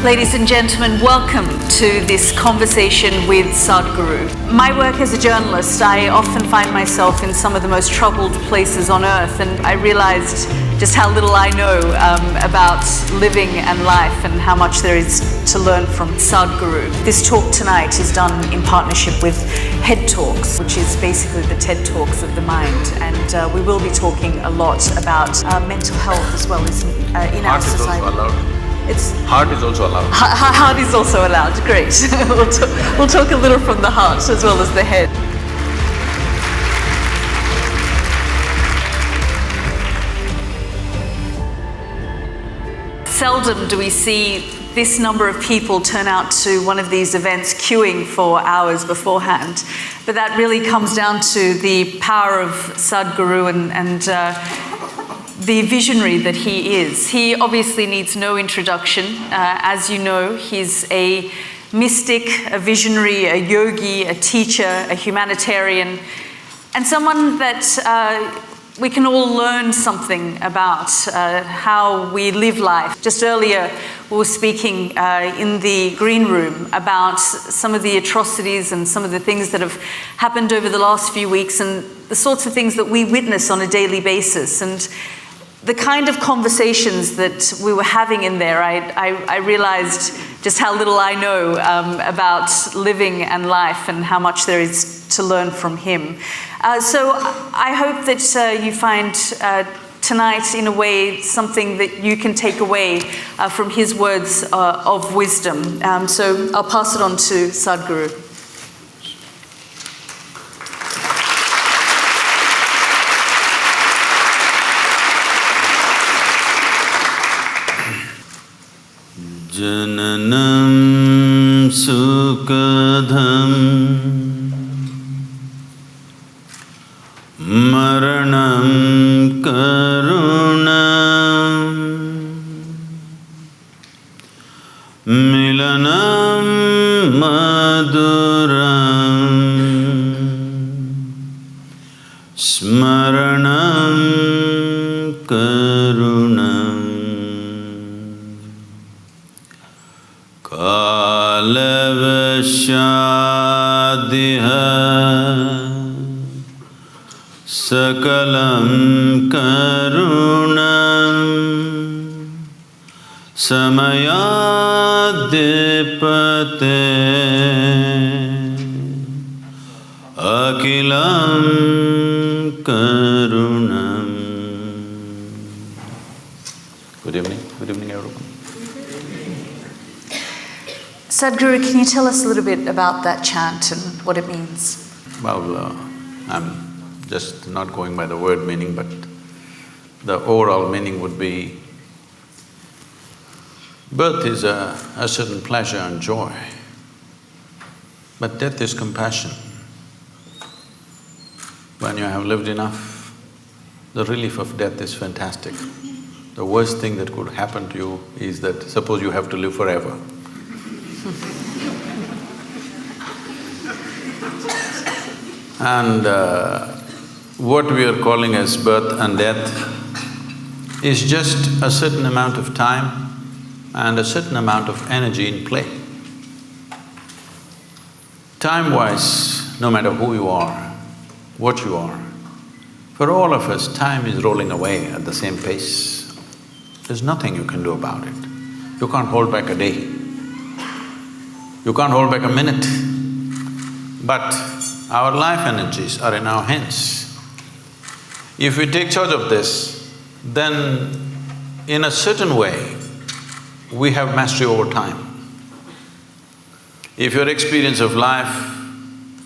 Ladies and gentlemen, welcome to this conversation with Sadhguru. My work as a journalist, I often find myself in some of the most troubled places on earth, and I realized just how little I know about living and life and how much there is to learn from Sadhguru. This talk tonight is done in partnership with Head Talks, which is basically the TED Talks of the mind, and we will be talking a lot about mental health as well as in our society. Heart is also allowed. Heart is also allowed, great. We'll talk a little from the heart as well as the head. Seldom do we see this number of people turn out to one of these events queuing for hours beforehand. But that really comes down to the power of Sadhguru and the visionary that he is. He obviously needs no introduction. As you know, he's a mystic, a visionary, a yogi, a teacher, a humanitarian, and someone that we can all learn something about how we live life. Just earlier, we were speaking in the green room about some of the atrocities and some of the things that have happened over the last few weeks and the sorts of things that we witness on a daily basis. And the kind of conversations that we were having in there, I realized just how little I know about living and life and how much there is to learn from him. So I hope that you find tonight, in a way, something that you can take away from his words of wisdom. So I'll pass it on to Sadhguru. Jananam sukadham maranam karunam milanam maduram smaranam karunam Kalavashadiha Sakalam Karunam Samayadipate Akilam Karunam. Good evening everyone. Sadhguru, can you tell us a little bit about that chant and what it means? Well, I'm just not going by the word meaning, but the overall meaning would be, birth is a certain pleasure and joy, but death is compassion. When you have lived enough, the relief of death is fantastic. The worst thing that could happen to you is that suppose you have to live forever. And what we are calling as birth and death is just a certain amount of time and a certain amount of energy in play. Time-wise, no matter who you are, what you are, for all of us, time is rolling away at the same pace. There's nothing you can do about it. You can't hold back a day. You can't hold back a minute, but our life energies are in our hands. If we take charge of this, then in a certain way, we have mastery over time. If your experience of life,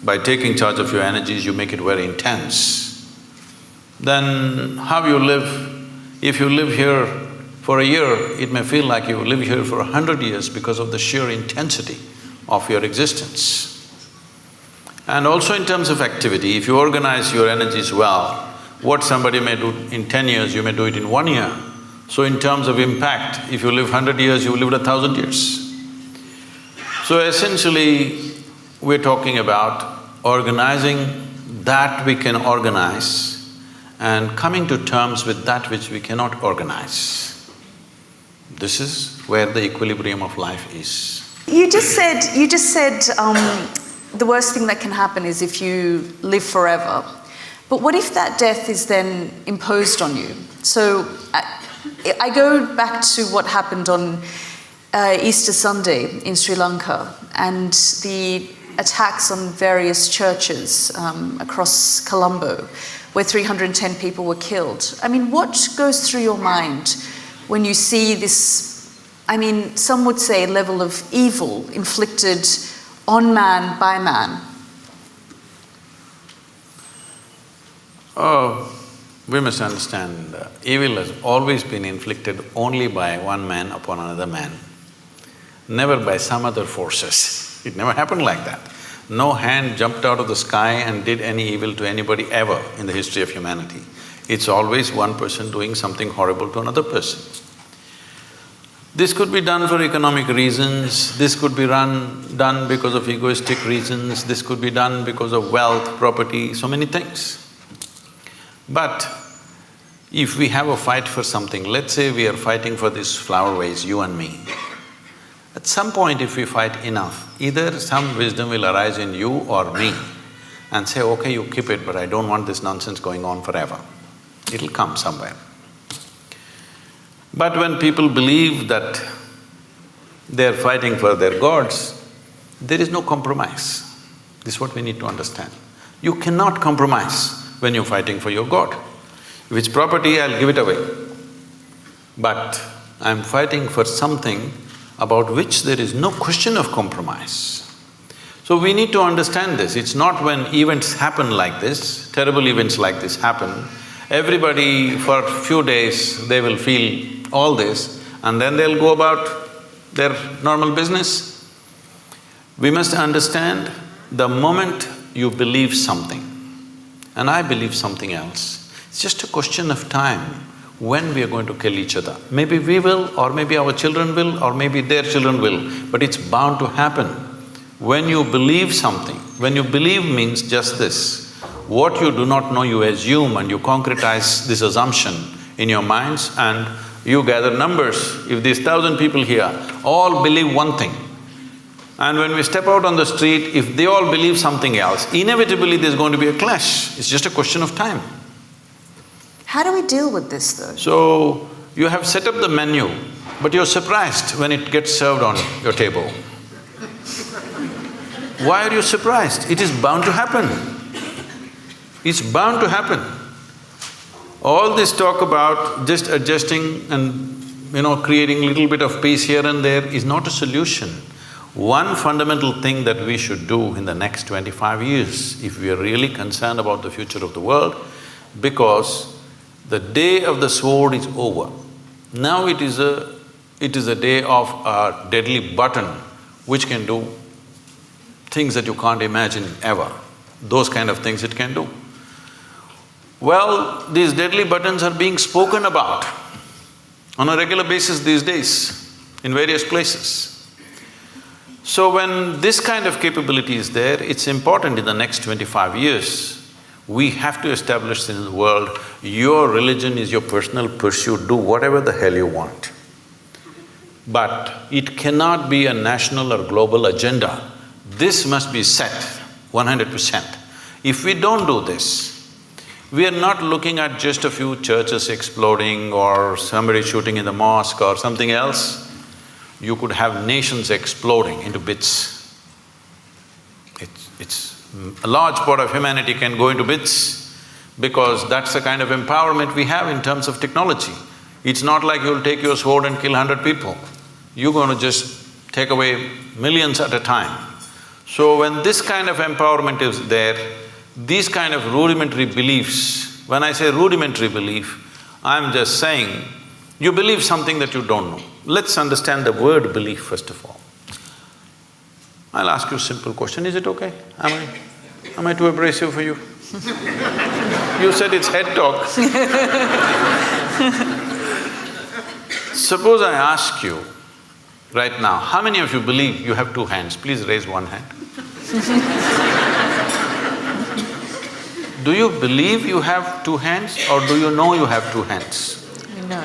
by taking charge of your energies, you make it very intense, then how you live, if you live here for a year, it may feel like you live here for 100 years because of the sheer intensity of your existence. And also in terms of activity, if you organize your energies well, what somebody may do in 10 years, you may do it in 1 year. So in terms of impact, if you live 100 years, you lived 1,000 years. So essentially, we're talking about organizing that we can organize and coming to terms with that which we cannot organize. This is where the equilibrium of life is. You just said the worst thing that can happen is if you live forever. But what if that death is then imposed on you? So I go back to what happened on Easter Sunday in Sri Lanka and the attacks on various churches across Colombo, where 310 people were killed. I mean, what goes through your mind when you see this, I mean, some would say level of evil inflicted on man by man? Oh, we must understand, evil has always been inflicted only by one man upon another man, never by some other forces. It never happened like that. No hand jumped out of the sky and did any evil to anybody ever in the history of humanity. It's always one person doing something horrible to another person. This could be done for economic reasons, this could be done because of egoistic reasons, this could be done because of wealth, property, so many things. But if we have a fight for something, let's say we are fighting for this flower vase, you and me. At some point if we fight enough, either some wisdom will arise in you or me and say, okay, you keep it, but I don't want this nonsense going on forever. It'll come somewhere. But when people believe that they're fighting for their gods, there is no compromise. This is what we need to understand. You cannot compromise when you're fighting for your god. If it's property, I'll give it away. But I'm fighting for something about which there is no question of compromise. So we need to understand this. It's not when events happen like this, terrible events like this happen, everybody for a few days they will feel all this and then they'll go about their normal business. We must understand the moment you believe something and I believe something else, it's just a question of time when we are going to kill each other. Maybe we will, or maybe our children will, or maybe their children will, but it's bound to happen. When you believe something, when you believe means just this, what you do not know you assume and you concretize this assumption in your minds and you gather numbers. If these 1,000 people here all believe one thing, and when we step out on the street, if they all believe something else, inevitably there's going to be a clash. It's just a question of time. How do we deal with this though? So, you have set up the menu, but you're surprised when it gets served on your table. Why are you surprised? It is bound to happen. It's bound to happen. All this talk about just adjusting and, creating little bit of peace here and there is not a solution. One fundamental thing that we should do in the next 25 years, if we are really concerned about the future of the world, because the day of the sword is over. Now it is a day of a deadly button which can do things that you can't imagine ever. Those kind of things it can do. Well, these deadly buttons are being spoken about on a regular basis these days in various places. So when this kind of capability is there, it's important in the next 25 years, we have to establish in the world, your religion is your personal pursuit, do whatever the hell you want. But it cannot be a national or global agenda. This must be set 100%. If we don't do this, we are not looking at just a few churches exploding or somebody shooting in the mosque or something else. You could have nations exploding into bits. A large part of humanity can go into bits because that's the kind of empowerment we have in terms of technology. It's not like you'll take your sword and kill 100 people. You're going to just take away millions at a time. So when this kind of empowerment is there, these kind of rudimentary beliefs, when I say rudimentary belief, I'm just saying, you believe something that you don't know. Let's understand the word belief first of all. I'll ask you a simple question, is it okay? Am I too abrasive for you? You said it's head talk. Suppose I ask you right now, how many of you believe you have two hands? Please raise one hand. Do you believe you have two hands or do you know you have two hands? No.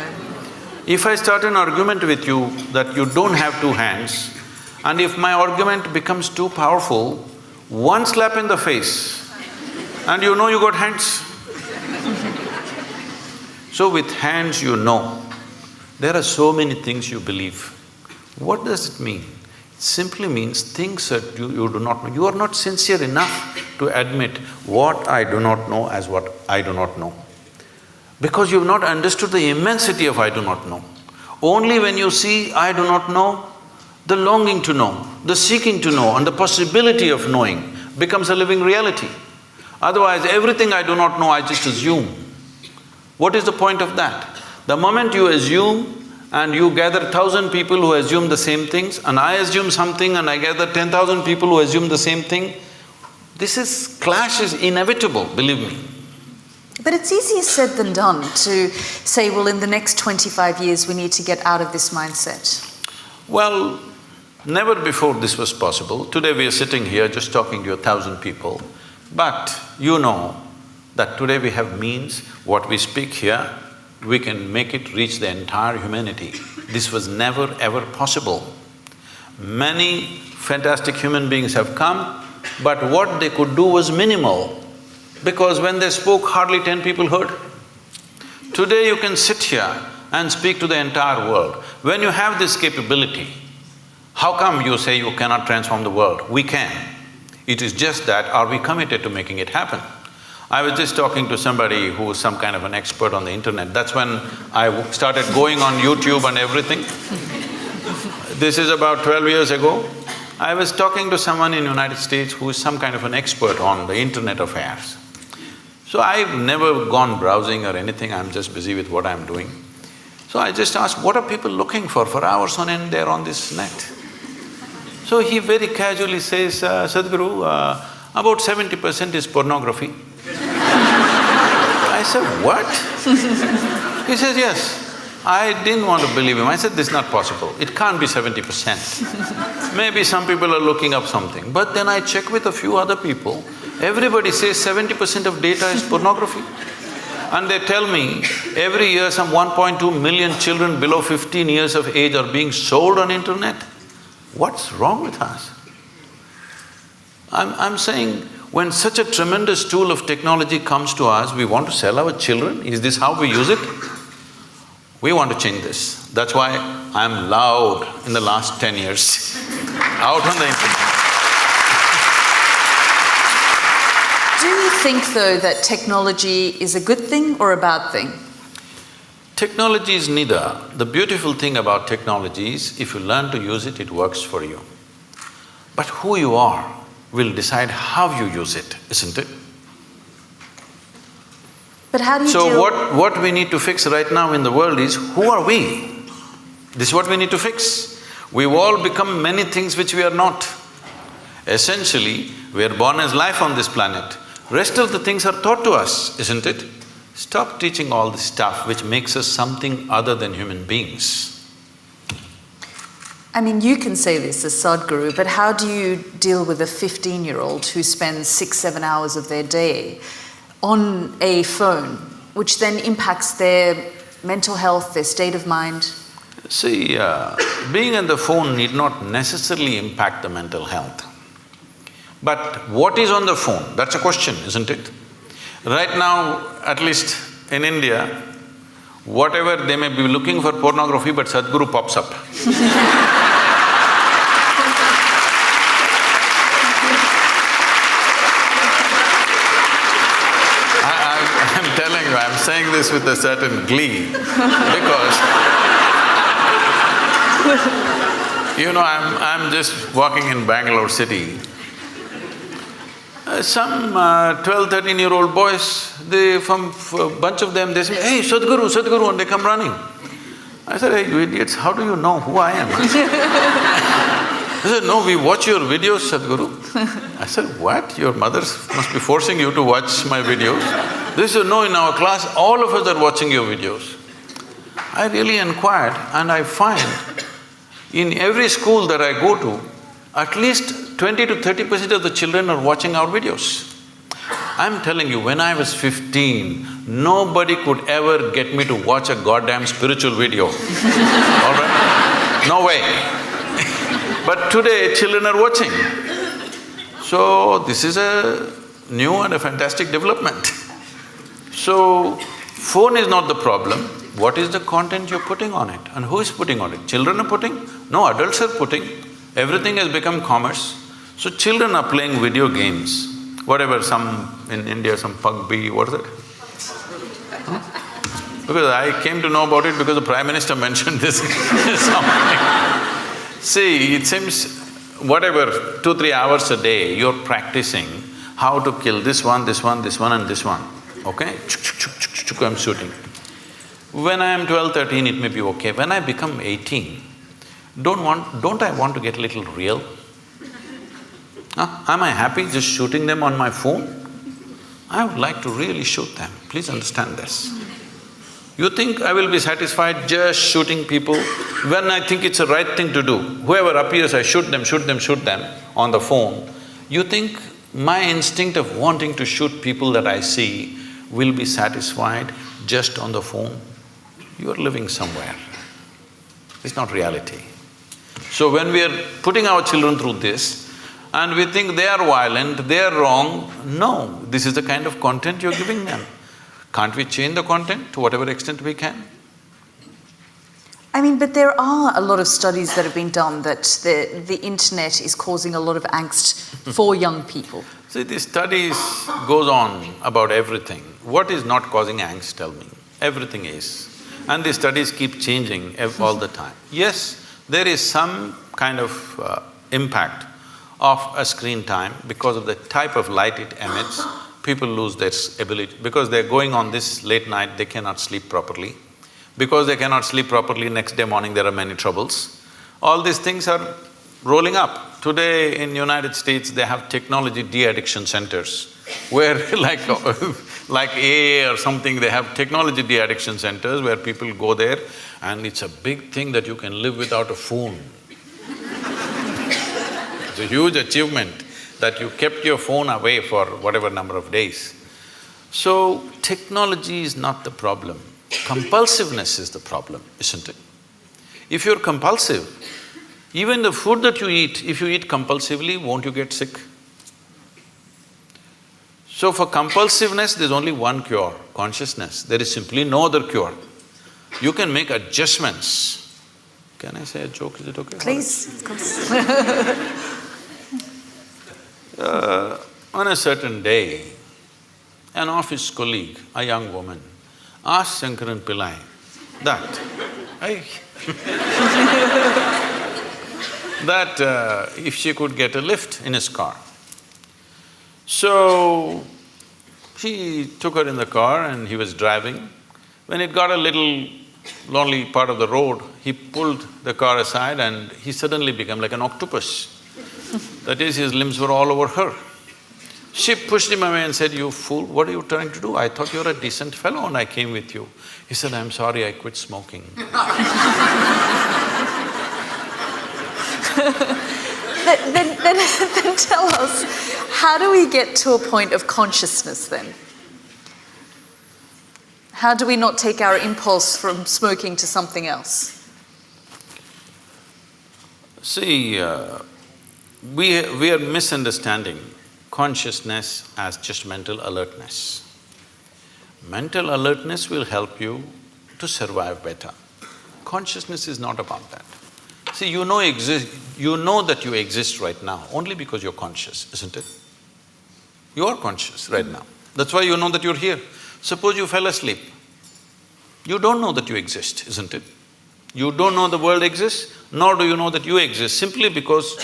If I start an argument with you that you don't have two hands, and if my argument becomes too powerful, one slap in the face, and you know you got hands. So with hands you know. There are so many things you believe. What does it mean? It simply means things that you do not know. You are not sincere enough to admit what I do not know as what I do not know. Because you've not understood the immensity of I do not know. Only when you see I do not know, the longing to know, the seeking to know, and the possibility of knowing becomes a living reality. Otherwise, everything I do not know, I just assume. What is the point of that? The moment you assume and you gather 1,000 people who assume the same things, and I assume something and I gather 10,000 people who assume the same thing, clash is inevitable, believe me. But it's easier said than done to say, well, in the next 25 years we need to get out of this mindset. Well, never before this was possible. Today we are sitting here just talking to 1,000 people, but you know that today we have means, what we speak here, we can make it reach the entire humanity. This was never ever possible. Many fantastic human beings have come, but what they could do was minimal, because when they spoke, hardly 10 people heard. Today you can sit here and speak to the entire world. When you have this capability, how come you say you cannot transform the world? We can. It is just that, are we committed to making it happen? I was just talking to somebody who was some kind of an expert on the internet. That's when I started going on YouTube and everything. This is about 12 years ago. I was talking to someone in United States who is some kind of an expert on the internet affairs. So I've never gone browsing or anything, I'm just busy with what I'm doing. So I just asked, what are people looking for hours on end there on this net? So he very casually says, Sadhguru, about 70% is pornography. I said, what? He says, yes. I didn't want to believe him. I said, this is not possible. It can't be 70%. Maybe some people are looking up something. But then I check with a few other people, everybody says 70% of data is pornography. And they tell me, every year some 1.2 million children below 15 years of age are being sold on internet. What's wrong with us? I'm saying, when such a tremendous tool of technology comes to us, we want to sell our children? Is this how we use it? We want to change this. That's why I'm loud in the last 10 years, out on the internet. Do you think, though, that technology is a good thing or a bad thing? Technology is neither. The beautiful thing about technology is, if you learn to use it, it works for you. But who you are will decide how you use it, isn't it? But how do you So what we need to fix right now in the world is, who are we? This is what we need to fix. We've all become many things which we are not. Essentially, we are born as life on this planet. Rest of the things are taught to us, isn't it? Stop teaching all this stuff which makes us something other than human beings. I mean, you can say this as Sadhguru, but how do you deal with a 15-year-old who spends 6-7 hours of their day on a phone, which then impacts their mental health, their state of mind? See, being on the phone need not necessarily impact the mental health. But what is on the phone? That's a question, isn't it? Right now, at least in India, whatever they may be looking for pornography, but Sadhguru pops up. I'm telling you, I'm saying this with a certain glee, because you know, I'm just walking in Bangalore city. Some 12, 13-year-old boys, from a bunch of them, they say, hey, Sadhguru, Sadhguru, and they come running. I said, hey, you idiots, how do you know who I am? They said, no, we watch your videos, Sadhguru. I said, what? Your mothers must be forcing you to watch my videos? They said, no, in our class, all of us are watching your videos. I really inquired, and I find in every school that I go to, at least 20 to 30% of the children are watching our videos. I'm telling you, when I was 15, nobody could ever get me to watch a goddamn spiritual video. All right? No way. But today, children are watching. So, this is a new and a fantastic development. So, phone is not the problem. What is the content you're putting on it? And who is putting on it? Children are putting? No, adults are putting. Everything has become commerce. So, children are playing video games. Whatever, in India, some PUBG, what is it? Because I came to know about it because the Prime Minister mentioned this something. See, it seems whatever, 2-3 hours a day, you're practicing how to kill this one, this one, this one and this one, okay? I'm shooting. When I am 12, 13, it may be okay. When I become 18, don't I want to get a little real? Am I happy just shooting them on my phone? I would like to really shoot them, please understand this. You think I will be satisfied just shooting people when I think it's the right thing to do? Whoever appears, I shoot them on the phone. You think my instinct of wanting to shoot people that I see will be satisfied just on the phone? You are living somewhere. It's not reality. So when we are putting our children through this, and we think they are violent, they are wrong, no, this is the kind of content you're giving them. Can't we change the content to whatever extent we can? I mean, but there are a lot of studies that have been done that the internet is causing a lot of angst for young people. See, these studies goes on about everything. What is not causing angst, tell me? Everything is. And these studies keep changing all the time. Yes, there is some kind of impact of a screen time because of the type of light it emits. People lose their ability, because they're going on this late night, they cannot sleep properly. Because they cannot sleep properly, next day morning there are many troubles. All these things are rolling up. Today in United States, they have technology de-addiction centers, where like AA or something, they have technology de-addiction centers where people go there, and it's a big thing that you can live without a phone. It's a huge achievement that you kept your phone away for whatever number of days. So, technology is not the problem. Compulsiveness is the problem, isn't it? If you're compulsive, even the food that you eat, if you eat compulsively, won't you get sick? So for compulsiveness, there's only one cure, consciousness. There is simply no other cure. You can make adjustments. Can I say a joke? Is it okay? Please, of course. On a certain day, an office colleague, a young woman, asked Shankaran Pillai that if she could get a lift in his car. So, he took her in the car and he was driving. When it got a little lonely part of the road, he pulled the car aside and he suddenly became like an octopus. That is, his limbs were all over her. She pushed him away and said, "You fool, what are you trying to do? I thought you were a decent fellow and I came with you." He said, "I'm sorry, I quit smoking." Then tell us, how do we get to a point of consciousness then? How do we not take our impulse from smoking to something else? See, we are misunderstanding consciousness as just mental alertness. Mental alertness will help you to survive better. Consciousness is not about that. See, you know that you exist right now only because you're conscious, isn't it? You are conscious right now. That's why you know that you're here. Suppose you fell asleep. You don't know that you exist, isn't it? You don't know the world exists, nor do you know that you exist, simply because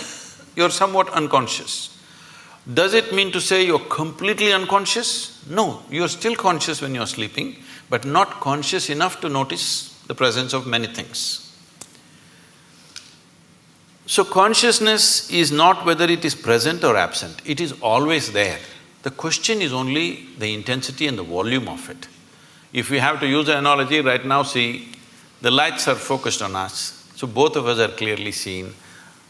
you're somewhat unconscious. Does it mean to say you're completely unconscious? No, you're still conscious when you're sleeping, but not conscious enough to notice the presence of many things. So consciousness is not whether it is present or absent, it is always there. The question is only the intensity and the volume of it. If we have to use an analogy, right now see, the lights are focused on us, so both of us are clearly seen.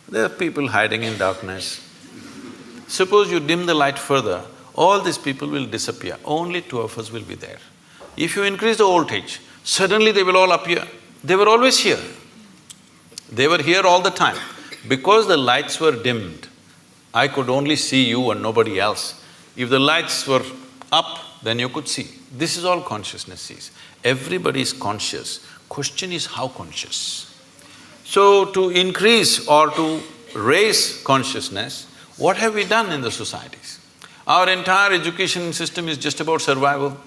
There are people hiding in darkness. Suppose you dim the light further, all these people will disappear, only two of us will be there. If you increase the voltage, suddenly they will all appear. They were always here. They were here all the time. Because the lights were dimmed, I could only see you and nobody else. If the lights were up, then you could see. This is all consciousness sees. Everybody is conscious. Question is how conscious. So to increase or to raise consciousness, what have we done in the societies? Our entire education system is just about survival,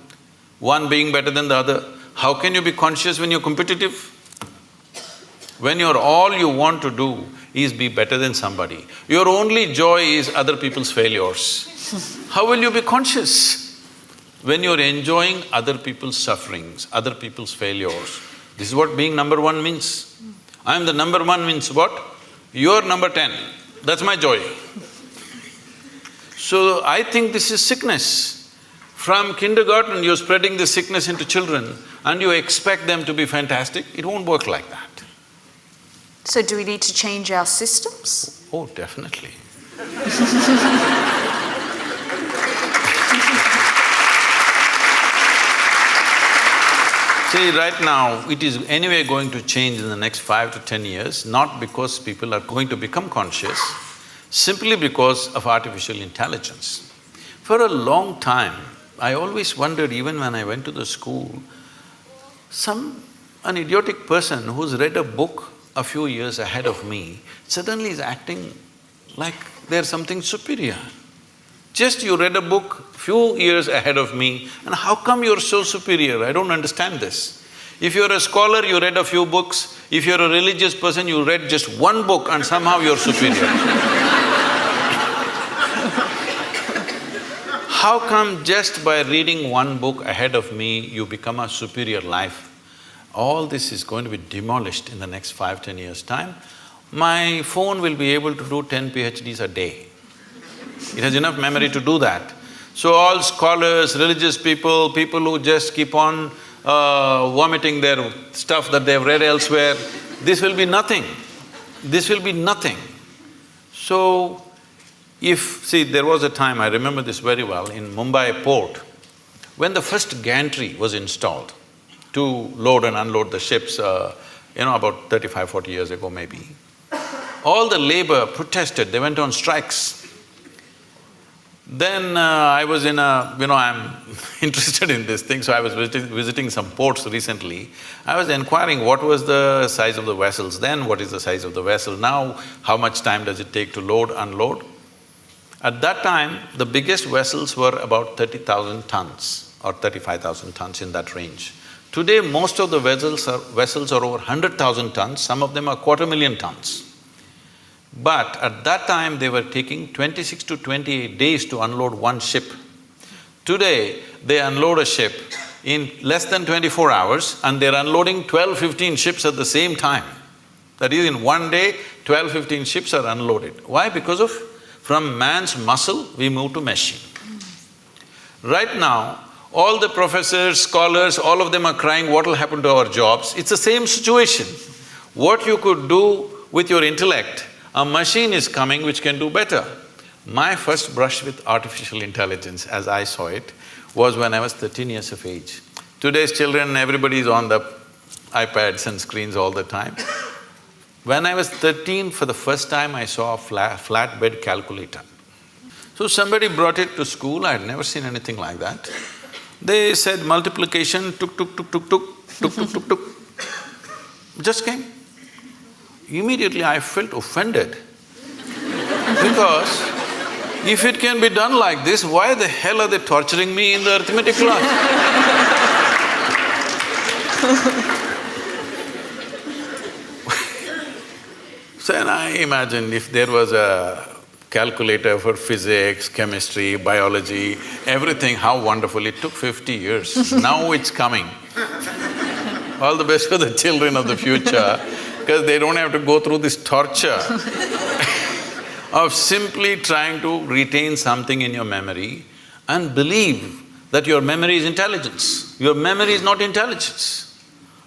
one being better than the other. How can you be conscious when you're competitive? When all you want to do is be better than somebody. Your only joy is other people's failures. How will you be conscious? When you're enjoying other people's sufferings, other people's failures. This is what being number one means. I'm the number one means what? You're number 10. That's my joy. So I think this is sickness. From kindergarten, you're spreading this sickness into children and you expect them to be fantastic. It won't work like that. So do we need to change our systems? Oh, definitely. See, right now, it is anyway going to change in the next 5 to 10 years, not because people are going to become conscious, simply because of artificial intelligence. For a long time, I always wondered, even when I went to the school, an idiotic person who's read a book a few years ahead of me suddenly is acting like they're something superior. Just you read a book few years ahead of me, and how come you're so superior? I don't understand this. If you're a scholar, you read a few books. If you're a religious person, you read just one book and somehow you're superior. How come just by reading one book ahead of me, you become a superior life? All this is going to be demolished in the next 5, 10 years' time. My phone will be able to do 10 PhDs a day. It has enough memory to do that. So all scholars, religious people, people who just keep on vomiting their stuff that they've read elsewhere, this will be nothing. This will be nothing. So, see, there was a time, I remember this very well, in Mumbai port, when the first gantry was installed to load and unload the ships, about 35, 40 years ago maybe, all the labor protested, they went on strikes. Then I was in I'm interested in this thing, so I was visiting some ports recently. I was inquiring what was the size of the vessels then, what is the size of the vessel now, how much time does it take to load, unload. At that time, the biggest vessels were about 30,000 tons or 35,000 tons, in that range. Today, most of the vessels are over 100,000 tons, some of them are 250,000 tons. But at that time, they were taking 26 to 28 days to unload one ship. Today, they unload a ship in less than 24 hours and they're unloading 12, 15 ships at the same time. That is, in one day, 12, 15 ships are unloaded. Why? Because from man's muscle, we move to machine. Right now, all the professors, scholars, all of them are crying, what will happen to our jobs? It's the same situation. What you could do with your intellect, a machine is coming which can do better. My first brush with artificial intelligence, as I saw it, was when I was 13 years of age. Today's children, everybody is on the iPads and screens all the time. When I was 13, for the first time, I saw a flatbed calculator. So somebody brought it to school, I had never seen anything like that. They said multiplication, tuk, tuk, tuk, tuk, tuk, tuk, tuk, tuk, tuk. Just came. Immediately I felt offended because if it can be done like this, why the hell are they torturing me in the arithmetic class? So then I imagined if there was a calculator for physics, chemistry, biology, everything, how wonderful. It took 50 years. Now it's coming. All the best for the children of the future, because they don't have to go through this torture of simply trying to retain something in your memory and believe that your memory is intelligence. Your memory is not intelligence.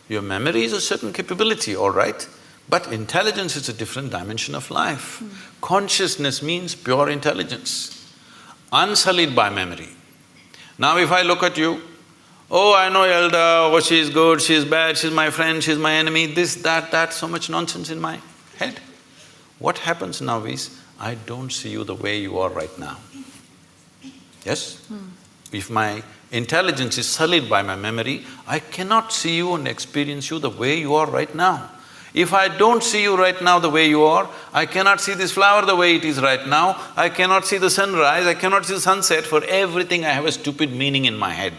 Your memory is a certain capability, all right, but intelligence is a different dimension of life. Consciousness means pure intelligence. unsullied by memory. Now if I look at you, oh, I know Yalda, oh, she's good, she's bad, she's my friend, she's my enemy, this, that, so much nonsense in my head. What happens now is, I don't see you the way you are right now. Yes? If my intelligence is sullied by my memory, I cannot see you and experience you the way you are right now. If I don't see you right now the way you are, I cannot see this flower the way it is right now, I cannot see the sunrise, I cannot see the sunset. For everything I have a stupid meaning in my head.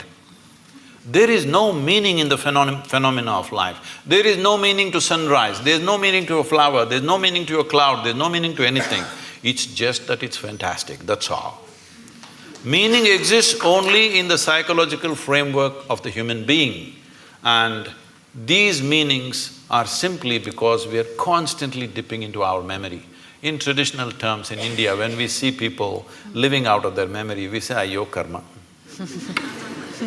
There is no meaning in the phenomena of life. There is no meaning to sunrise, there's no meaning to a flower, there's no meaning to a cloud, there's no meaning to anything. It's just that it's fantastic, that's all. Meaning exists only in the psychological framework of the human being, and these meanings are simply because we are constantly dipping into our memory. In traditional terms in India, when we see people living out of their memory, we say, "Ayyo karma."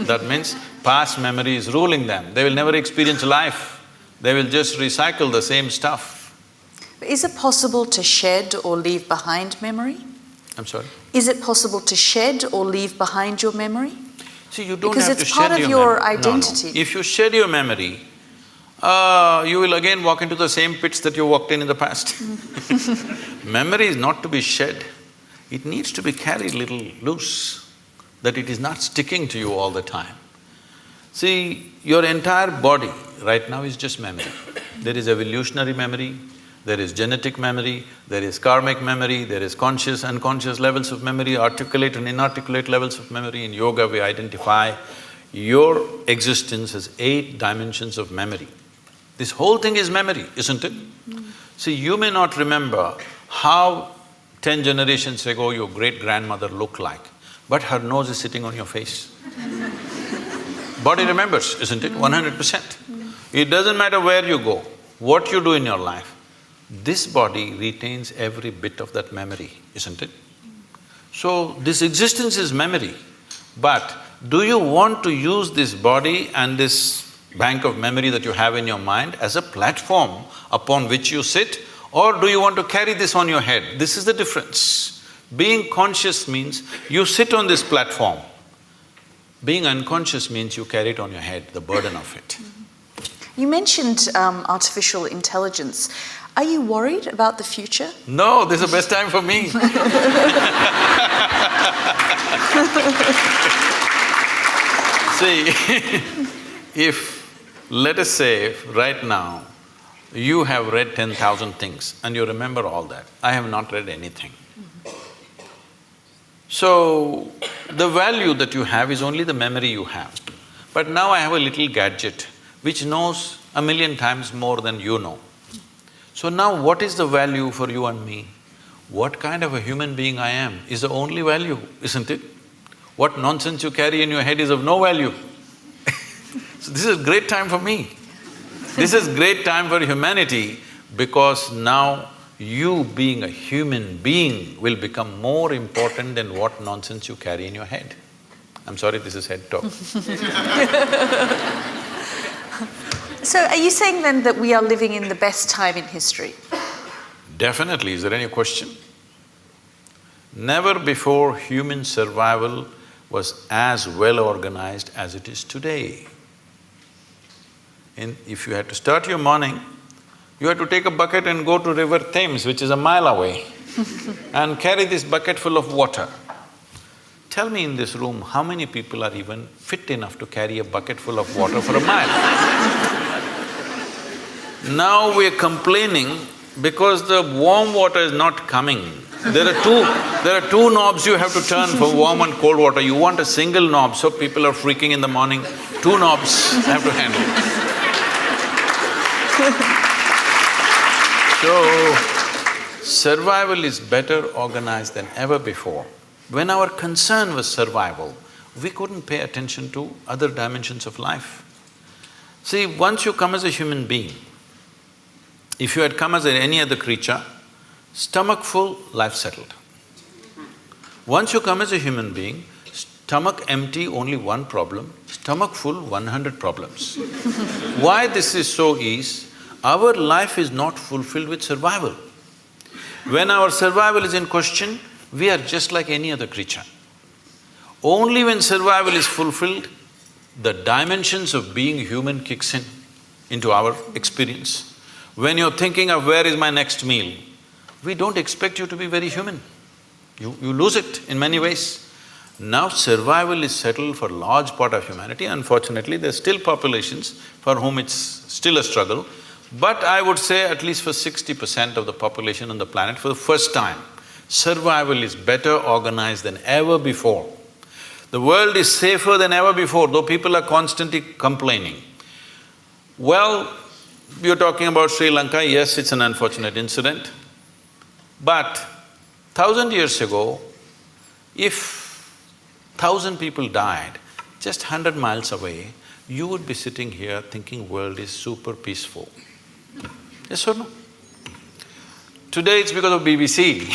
That means past memory is ruling them. They will never experience life. They will just recycle the same stuff. Is it possible to shed or leave behind memory? I'm sorry? Is it possible to shed or leave behind your memory? See, you don't Because have to it's shed part of your your memory. identity. No. If you shed your memory, you will again walk into the same pits that you walked in the past. Memory is not to be shed, it needs to be carried little loose, that it is not sticking to you all the time. See, your entire body right now is just memory. There is evolutionary memory, there is genetic memory, there is karmic memory, there is conscious, unconscious levels of memory, articulate and inarticulate levels of memory. In yoga we identify your existence as 8 dimensions of memory. This whole thing is memory, isn't it? See, you may not remember how 10 generations ago your great-grandmother looked like, but her nose is sitting on your face. Body remembers, isn't it? 100%. It doesn't matter where you go, what you do in your life, this body retains every bit of that memory, isn't it? So, this existence is memory, but do you want to use this body and this bank of memory that you have in your mind as a platform upon which you sit, or do you want to carry this on your head? This is the difference. Being conscious means you sit on this platform. Being unconscious means you carry it on your head, the burden of it. You mentioned artificial intelligence. Are you worried about the future? No, this is the best time for me. See, if, let us say, right now, you have read 10,000 things and you remember all that, I have not read anything. So, the value that you have is only the memory you have. But now I have a little gadget which knows 1,000,000 times more than you know. So now what is the value for you and me? What kind of a human being I am is the only value, isn't it? What nonsense you carry in your head is of no value. So this is a great time for me. This is great time for humanity, because now you being a human being will become more important than what nonsense you carry in your head. I'm sorry, this is head talk. So are you saying then that we are living in the best time in history? Definitely. Is there any question? Never before human survival was as well organized as it is today. If you had to start your morning, you had to take a bucket and go to River Thames, which is a mile away, and carry this bucket full of water. Tell me in this room, how many people are even fit enough to carry a bucket full of water for a mile? Now we're complaining because the warm water is not coming. There are two knobs you have to turn for warm and cold water. You want a single knob, so people are freaking in the morning. 2 knobs have to handle. So, survival is better organized than ever before. When our concern was survival, we couldn't pay attention to other dimensions of life. See, once you come as a human being, if you had come as any other creature, stomach full, life settled. Once you come as a human being, stomach empty, only one problem, stomach full, 100 problems. Why this is so is, our life is not fulfilled with survival. When our survival is in question, we are just like any other creature. Only when survival is fulfilled, the dimensions of being human kicks in into our experience. When you're thinking of where is my next meal, we don't expect you to be very human. You lose it in many ways. Now survival is settled for a large part of humanity. Unfortunately, there's still populations for whom it's still a struggle. But I would say at least for 60% of the population on the planet, for the first time, survival is better organized than ever before. The world is safer than ever before, though people are constantly complaining. Well, you're talking about Sri Lanka, yes, it's an unfortunate incident. But 1,000 years ago, if 1,000 people died just 100 miles away, you would be sitting here thinking world is super peaceful. Yes or no? Today it's because of BBC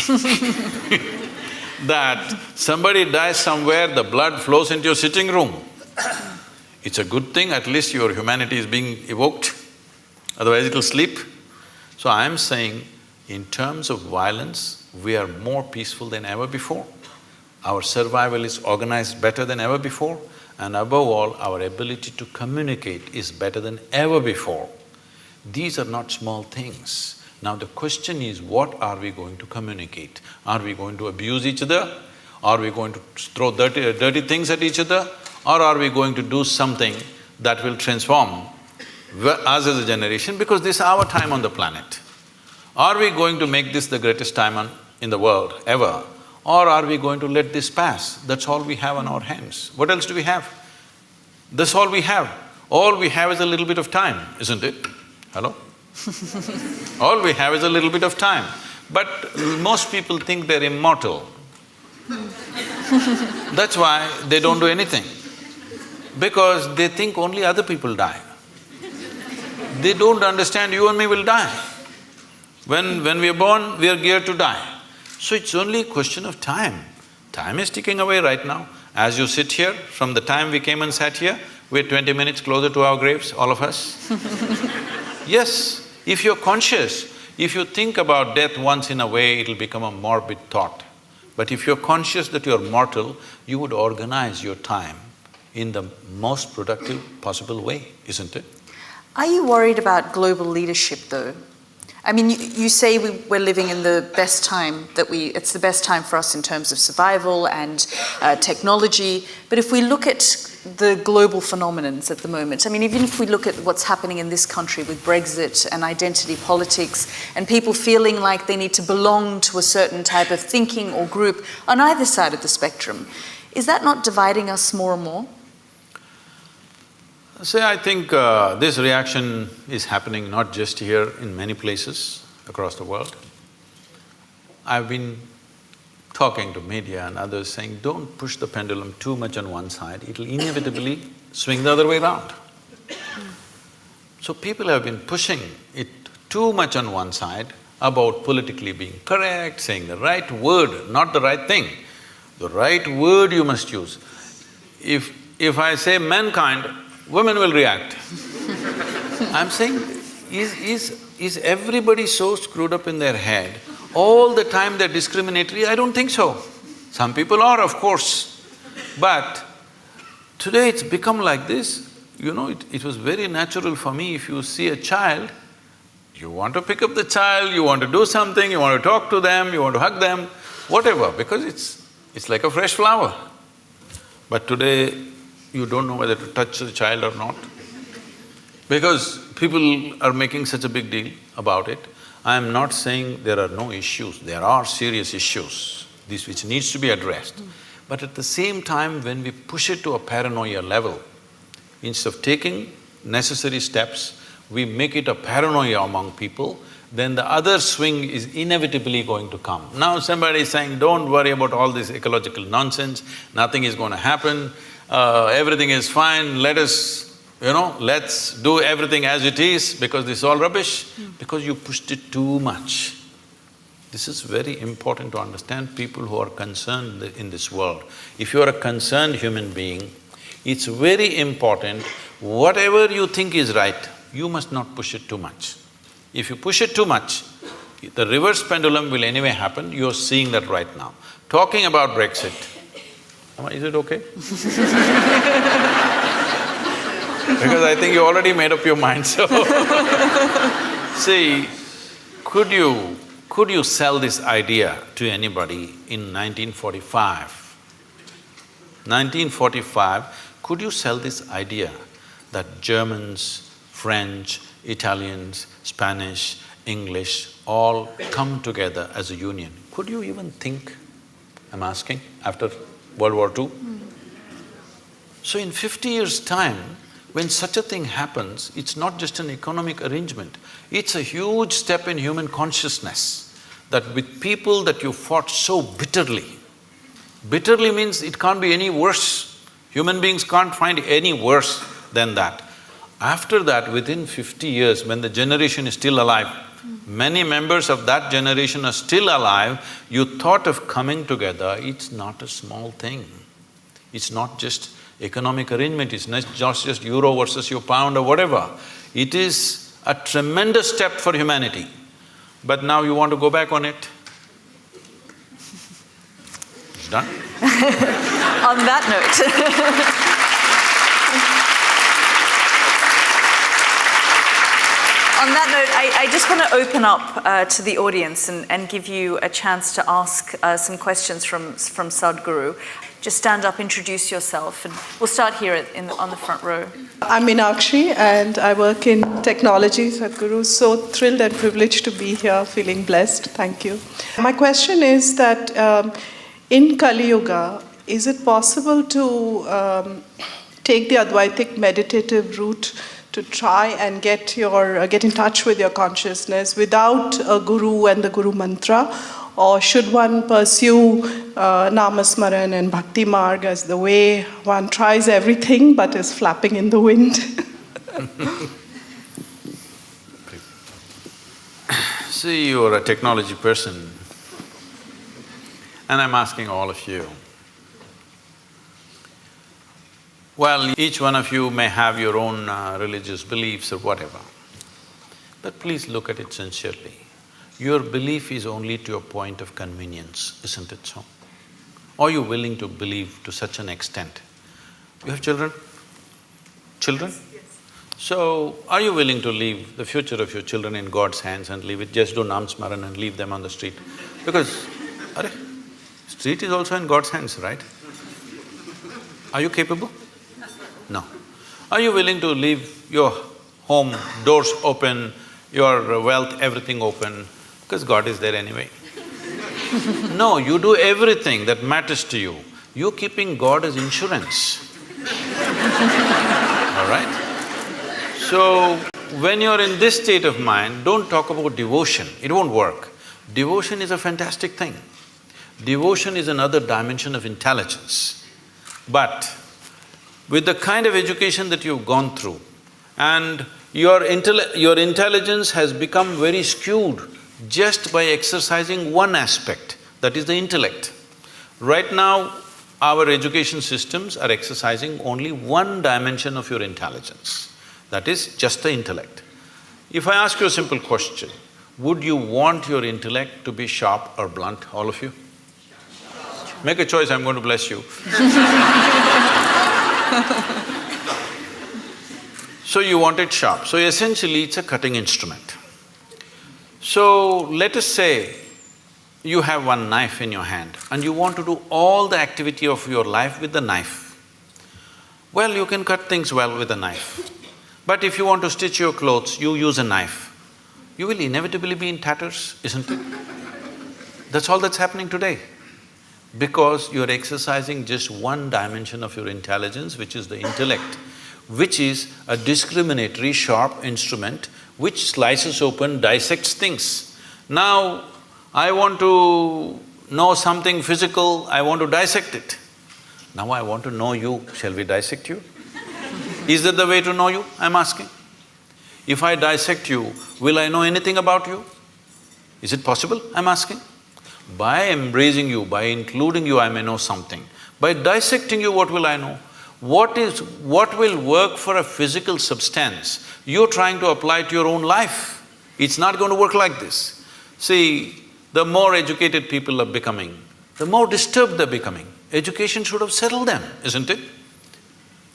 that somebody dies somewhere, the blood flows into your sitting room. It's a good thing, at least your humanity is being evoked, otherwise it'll sleep. So I'm saying, in terms of violence, we are more peaceful than ever before. Our survival is organized better than ever before, and above all, our ability to communicate is better than ever before. These are not small things. Now the question is, what are we going to communicate? Are we going to abuse each other? Are we going to throw dirty things at each other? Or are we going to do something that will transform us as a generation, because this is our time on the planet? Are we going to make this the greatest time in the world ever? Or are we going to let this pass? That's all we have on our hands. What else do we have? That's all we have. All we have is a little bit of time, isn't it? Hello? All we have is a little bit of time. But most people think they're immortal. That's why they don't do anything. Because they think only other people die. They don't understand you and me will die. When we are born, we are geared to die. So it's only a question of time. Time is ticking away right now. As you sit here, from the time we came and sat here, we're 20 minutes closer to our graves, all of us. Yes, if you're conscious, if you think about death once in a way, it'll become a morbid thought. But if you're conscious that you're mortal, you would organize your time in the most productive possible way, isn't it? Are you worried about global leadership though? I mean, you say we're living in the best time it's the best time for us in terms of survival and technology, but if we look at the global phenomenons at the moment, I mean, even if we look at what's happening in this country with Brexit and identity politics and people feeling like they need to belong to a certain type of thinking or group on either side of the spectrum, is that not dividing us more and more? See, I think this reaction is happening not just here, in many places across the world. I've been talking to media and others saying, don't push the pendulum too much on one side, it'll inevitably swing the other way around. So people have been pushing it too much on one side about politically being correct, saying the right word, not the right thing. The right word you must use. If I say mankind, women will react. I'm saying, is everybody so screwed up in their head, all the time they're discriminatory? I don't think so. Some people are, of course. But today it's become like this. You know, it was very natural for me, if you see a child, you want to pick up the child, you want to do something, you want to talk to them, you want to hug them, whatever, because it's like a fresh flower. But today, you don't know whether to touch the child or not. Because people are making such a big deal about it. I am not saying there are no issues, there are serious issues, this which needs to be addressed. But at the same time, when we push it to a paranoia level, instead of taking necessary steps, we make it a paranoia among people, then the other swing is inevitably going to come. Now somebody is saying, don't worry about all this ecological nonsense, nothing is going to happen, everything is fine, let's do everything as it is because this is all rubbish, because you pushed it too much. This is very important to understand, people who are concerned in this world. If you are a concerned human being, it's very important, whatever you think is right, you must not push it too much. If you push it too much, the reverse pendulum will anyway happen, you're seeing that right now. Talking about Brexit, Is it okay? Because I think you already made up your mind, so… See, could you sell this idea to anybody in 1945? 1945, could you sell this idea that Germans, French, Italians, Spanish, English all come together as a union? Could you even think, I'm asking, after World War II? So in 50 years' time, when such a thing happens, it's not just an economic arrangement, it's a huge step in human consciousness that with people that you fought so bitterly, bitterly means it can't be any worse. Human beings can't find any worse than that. After that, within 50 years, when the generation is still alive, many members of that generation are still alive, you thought of coming together, it's not a small thing. It's not just economic arrangement, it's not just euro versus your pound or whatever. It is a tremendous step for humanity. But now you want to go back on it? It's done. On that note On that note, I just want to open up to the audience and give you a chance to ask some questions from Sadhguru. Just stand up, introduce yourself, and we'll start here on the front row. I'm Meenakshi and I work in technology, Sadhguru. So thrilled and privileged to be here, feeling blessed. Thank you. My question is that in Kali Yuga, is it possible to take the Advaitic meditative route to try and get in touch with your consciousness without a guru and the guru mantra? Or should one pursue Namasmaran and Bhakti Marg as the way one tries everything but is flapping in the wind? See, you're a technology person, and I'm asking all of you. Well, each one of you may have your own religious beliefs or whatever, but please look at it sincerely. Your belief is only to a point of convenience, isn't it so? Are you willing to believe to such an extent? You have children? Children? Yes. So, are you willing to leave the future of your children in God's hands and leave it, just do Nam Smaran and leave them on the street? Because, street is also in God's hands, right? Are you capable? No. Are you willing to leave your home, doors open, your wealth, everything open, because God is there anyway? No, you do everything that matters to you. You're keeping God as insurance. All right? So, when you're in this state of mind, don't talk about devotion, it won't work. Devotion is a fantastic thing. Devotion is another dimension of intelligence. But with the kind of education that you've gone through, and your intelligence has become very skewed just by exercising one aspect, that is the intellect. Right now, our education systems are exercising only one dimension of your intelligence, that is just the intellect. If I ask you a simple question, would you want your intellect to be sharp or blunt, all of you? Make a choice, I'm going to bless you. So you want it sharp. So essentially, it's a cutting instrument. So let us say you have one knife in your hand and you want to do all the activity of your life with the knife. Well, you can cut things well with a knife. But if you want to stitch your clothes, you use a knife. You will inevitably be in tatters, isn't it? That's all that's happening today. Because you're exercising just one dimension of your intelligence, which is the intellect, which is a discriminatory, sharp instrument which slices open, dissects things. Now, I want to know something physical, I want to dissect it. Now I want to know you, shall we dissect you? Is that the way to know you, I'm asking? If I dissect you, will I know anything about you? Is it possible, I'm asking? By embracing you, by including you, I may know something. By dissecting you, what will I know? What will work for a physical substance, you're trying to apply to your own life. It's not going to work like this. See, the more educated people are becoming, the more disturbed they're becoming. Education should have settled them, isn't it?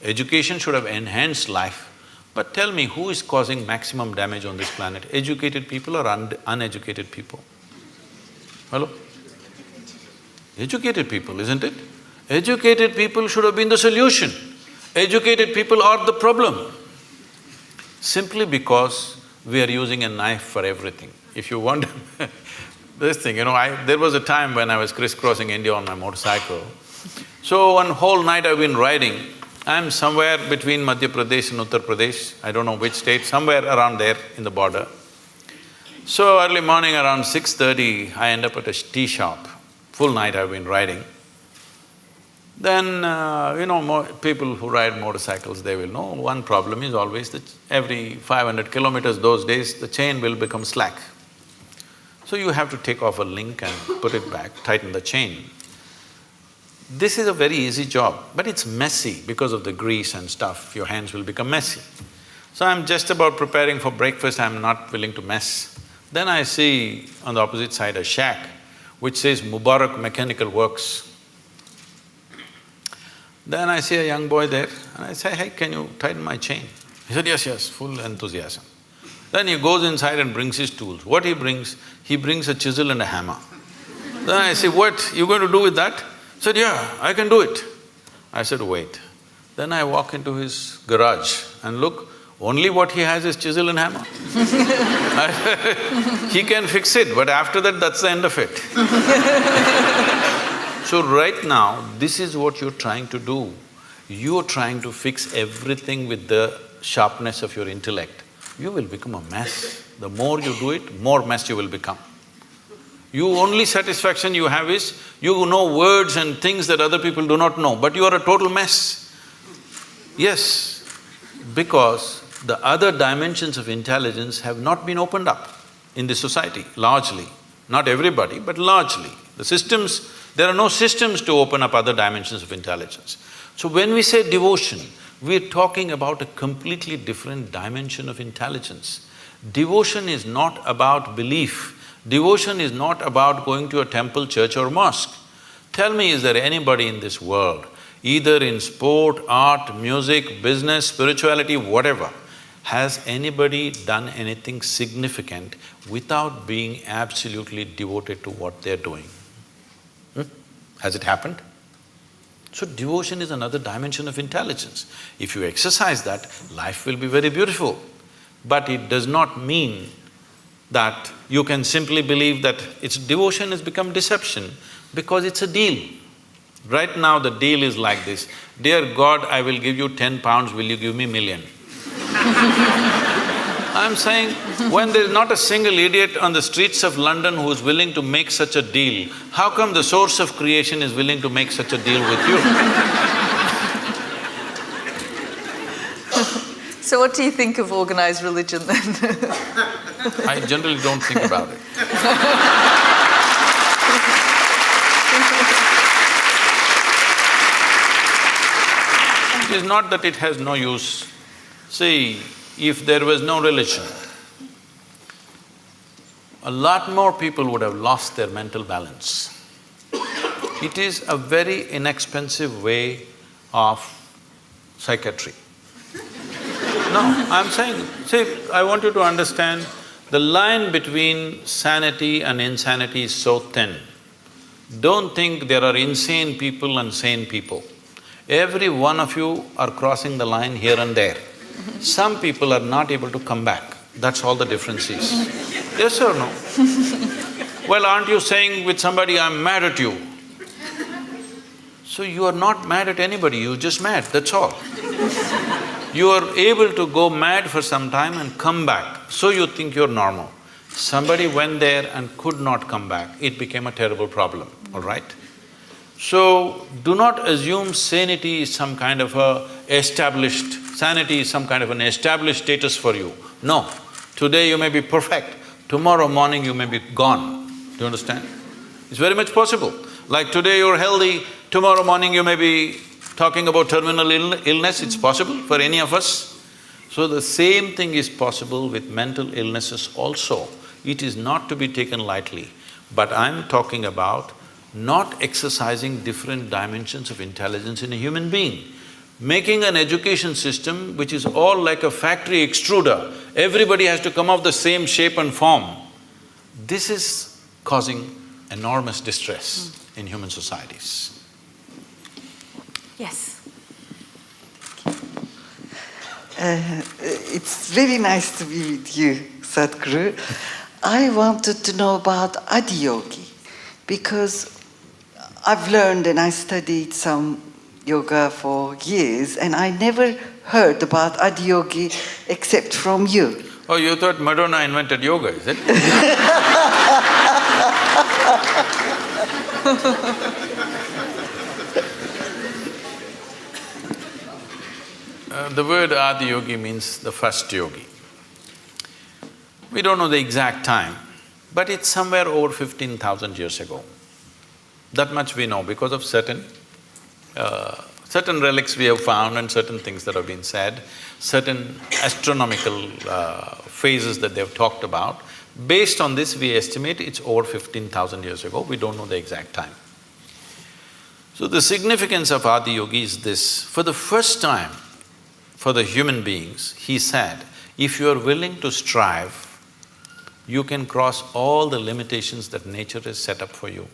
Education should have enhanced life. But tell me, who is causing maximum damage on this planet? Educated people or uneducated people? Hello? Educated people, isn't it? Educated people should have been the solution. Educated people are the problem. Simply because we are using a knife for everything. If you want this thing, there was a time when I was crisscrossing India on my motorcycle. So one whole night I've been riding. I'm somewhere between Madhya Pradesh and Uttar Pradesh, I don't know which state, somewhere around there in the border. So early morning around 6:30, I end up at a tea shop. Full night I've been riding. Then, people who ride motorcycles, they will know one problem is always that every 500 kilometers those days, the chain will become slack. So you have to take off a link and put it back, tighten the chain. This is a very easy job, but it's messy because of the grease and stuff, your hands will become messy. So I'm just about preparing for breakfast, I'm not willing to mess. Then I see on the opposite side a shack which says Mubarak Mechanical Works. Then I see a young boy there and I say, "Hey, can you tighten my chain?" He said, yes, full enthusiasm. Then he goes inside and brings his tools. What he brings? He brings a chisel and a hammer. Then I say, "What, you going to do with that?" He said, "Yeah, I can do it." I said, "Wait." Then I walk into his garage and look, only what he has is chisel and hammer. He can fix it, but after that, that's the end of it. So right now, this is what you're trying to do. You're trying to fix everything with the sharpness of your intellect. You will become a mess. The more you do it, more mess you will become. Only satisfaction you have is, you know words and things that other people do not know, but you are a total mess. Yes, because the other dimensions of intelligence have not been opened up in this society, largely. Not everybody, but largely. There are no systems to open up other dimensions of intelligence. So when we say devotion, we're talking about a completely different dimension of intelligence. Devotion is not about belief. Devotion is not about going to a temple, church or mosque. Tell me, is there anybody in this world, either in sport, art, music, business, spirituality, whatever, has anybody done anything significant without being absolutely devoted to what they're doing? Has it happened? So devotion is another dimension of intelligence. If you exercise that, life will be very beautiful. But it does not mean that you can simply believe that devotion has become deception because it's a deal. Right now the deal is like this, "Dear God, I will give you 10 pounds, will you give me million?" I'm saying, when there's not a single idiot on the streets of London who's willing to make such a deal, how come the source of creation is willing to make such a deal with you? So what do you think of organized religion then? I generally don't think about it. It is not that it has no use. See, if there was no religion, a lot more people would have lost their mental balance. It is a very inexpensive way of psychiatry. No, I'm saying, see, I want you to understand, the line between sanity and insanity is so thin. Don't think there are insane people and sane people. Every one of you are crossing the line here and there. Some people are not able to come back, that's all the difference is. Yes or no? Well, aren't you saying with somebody, "I'm mad at you"? So you are not mad at anybody, you're just mad, that's all. You are able to go mad for some time and come back, so you think you're normal. Somebody went there and could not come back, it became a terrible problem, all right? So, do not assume sanity is some kind of sanity is some kind of an established status for you. No, today you may be perfect, tomorrow morning you may be gone. Do you understand? It's very much possible. Like today you're healthy, tomorrow morning you may be talking about terminal illness, it's possible for any of us. So the same thing is possible with mental illnesses also. It is not to be taken lightly. But I'm talking about not exercising different dimensions of intelligence in a human being. Making an education system which is all like a factory extruder, everybody has to come of the same shape and form. This is causing enormous distress in human societies. Yes. It's very nice to be with you, Sadhguru. I wanted to know about Adiyogi because I've learned and I studied some yoga for years and I never heard about Adiyogi except from you. Oh, you thought Madonna invented yoga, is it? The word Adiyogi means the first yogi. We don't know the exact time, but it's somewhere over 15,000 years ago. That much we know because of certain relics we have found and certain things that have been said, certain astronomical phases that they've talked about. Based on this, we estimate it's over 15,000 years ago, we don't know the exact time. So the significance of Adiyogi is this: for the first time, for the human beings, he said, if you are willing to strive, you can cross all the limitations that nature has set up for you.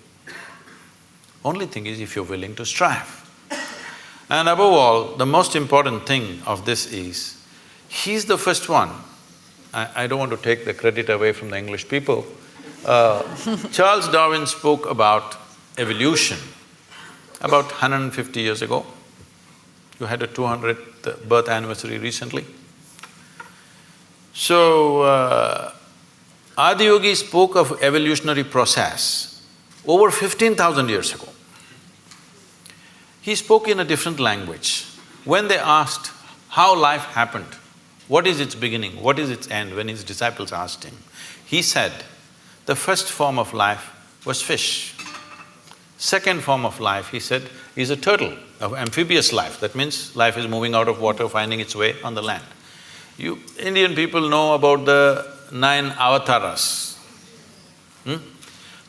Only thing is if you're willing to strive. And above all, the most important thing of this is, he's the first one. I don't want to take the credit away from the English people. Charles Darwin spoke about evolution about 150 years ago. You had a 200th birth anniversary recently. So, Adiyogi spoke of evolutionary process over 15,000 years ago. He spoke in a different language. When they asked how life happened, what is its beginning, what is its end, when his disciples asked him, he said, the first form of life was fish. Second form of life, he said, is a turtle, of amphibious life. That means life is moving out of water, finding its way on the land. You Indian people know about the 9 avatars.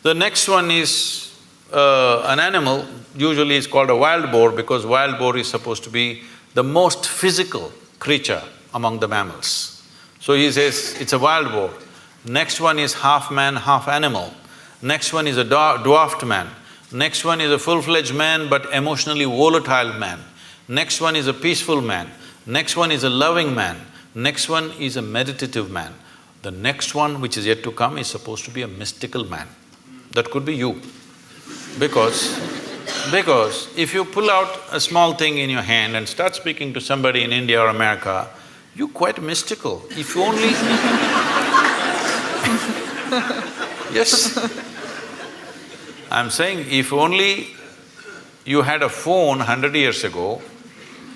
The next one is an animal, usually is called a wild boar because wild boar is supposed to be the most physical creature among the mammals. So he says, it's a wild boar. Next one is half man, half animal. Next one is a dwarfed man. Next one is a full-fledged man but emotionally volatile man. Next one is a peaceful man. Next one is a loving man. Next one is a meditative man. The next one, which is yet to come, is supposed to be a mystical man. That could be you. Because if you pull out a small thing in your hand and start speaking to somebody in India or America, you're quite mystical. If you only… Yes. I'm saying, if only you had a phone 100 years ago,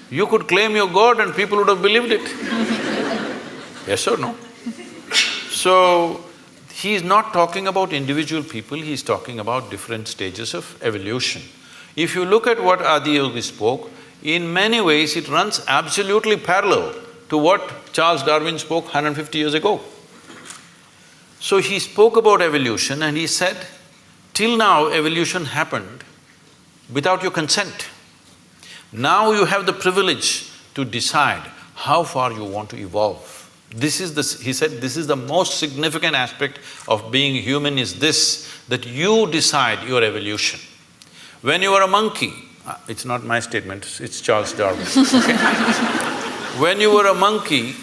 you could claim you're God and people would have believed it. Yes or no? So, he's not talking about individual people, he's talking about different stages of evolution. If you look at what Adiyogi spoke, in many ways it runs absolutely parallel to what Charles Darwin spoke 150 years ago. So he spoke about evolution and he said, till now evolution happened without your consent. Now you have the privilege to decide how far you want to evolve. He said, this is the most significant aspect of being human is this, that you decide your evolution. When you were a monkey, it's not my statement, it's Charles Darwin, okay? When you were a monkey,